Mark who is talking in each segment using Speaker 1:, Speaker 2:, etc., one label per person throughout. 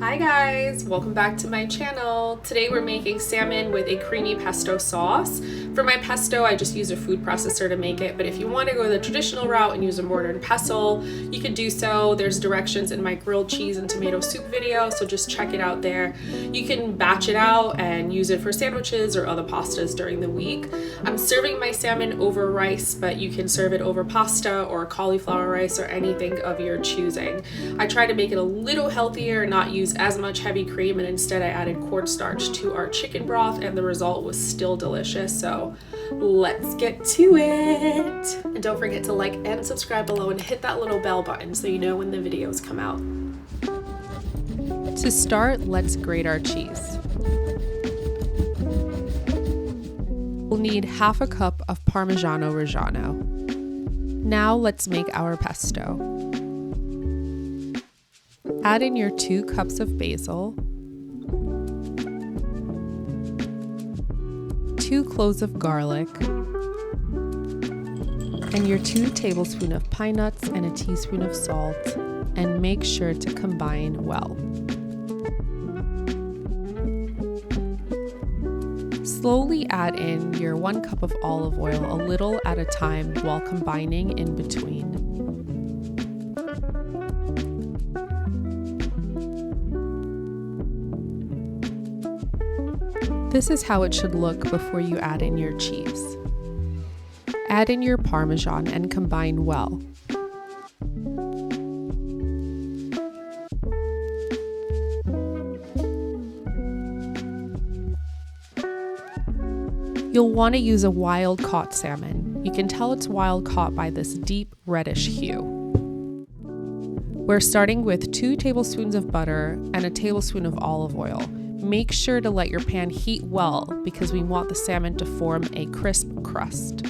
Speaker 1: Hi guys, welcome back to my channel. Today we're making salmon with a creamy pesto sauce. For my pesto, I just use a food processor to make it, but if you want to go the traditional route and use a mortar and pestle, you can do so. There's directions in my grilled cheese and tomato soup video, so just check it out there. You can batch it out and use it for sandwiches or other pastas during the week. I'm serving my salmon over rice, but you can serve it over pasta or cauliflower rice or anything of your choosing. I try to make it a little healthier and not use as much heavy cream, and instead I added cornstarch to our chicken broth, and the result was still delicious. So let's get to it. And don't forget to like and subscribe below and hit that little bell button so you know when the videos come out. To start, let's grate our cheese. We'll need half a cup of Parmigiano Reggiano. Now let's make our pesto. Add in your 2 cups of basil, 2 cloves of garlic, and your 2 tablespoons of pine nuts and a teaspoon of salt, and make sure to combine well. Slowly add in your 1 cup of olive oil a little at a time while combining in between. This is how it should look before you add in your cheese. Add in your Parmesan and combine well. You'll want to use a wild-caught salmon. You can tell it's wild-caught by this deep reddish hue. We're starting with 2 tablespoons of butter and a tablespoon of olive oil. Make sure to let your pan heat well because we want the salmon to form a crisp crust.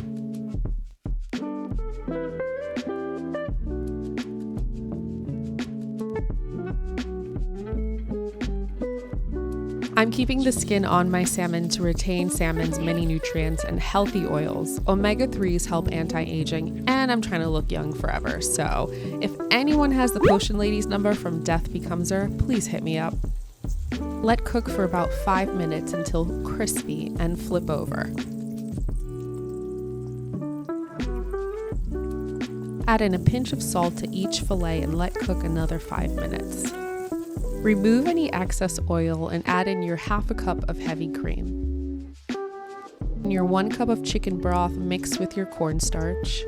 Speaker 1: I'm keeping the skin on my salmon to retain salmon's many nutrients and healthy oils. Omega-3s help anti-aging, and I'm trying to look young forever. So if anyone has the Potion Lady's number from Death Becomes Her, please hit me up. Let cook for about 5 minutes until crispy and flip over. Add in a pinch of salt to each fillet and let cook another 5 minutes. Remove any excess oil and add in your half a cup of heavy cream. In your 1 cup of chicken broth, mix with your cornstarch,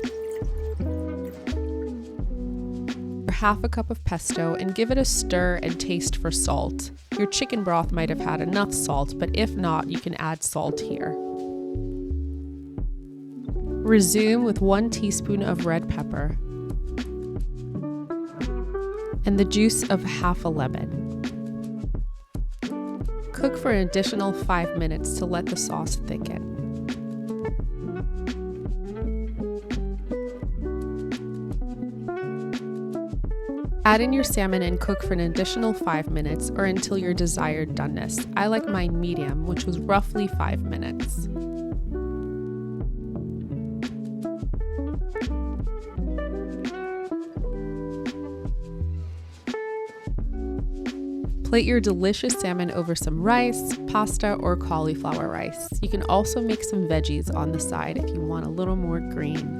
Speaker 1: half a cup of pesto, and give it a stir and taste for salt. Your chicken broth might have had enough salt, but if not, you can add salt here. Resume with 1 teaspoon of red pepper and the juice of half a lemon. Cook for an additional 5 minutes to let the sauce thicken. Add in your salmon and cook for an additional 5 minutes or until your desired doneness. I like mine medium, which was roughly 5 minutes. Plate your delicious salmon over some rice, pasta, or cauliflower rice. You can also make some veggies on the side if you want a little more green.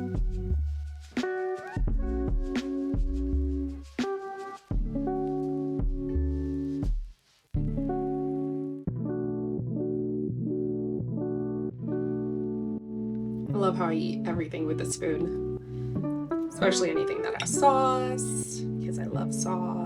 Speaker 1: I love how I eat everything with a spoon, especially anything that has sauce, because I love sauce.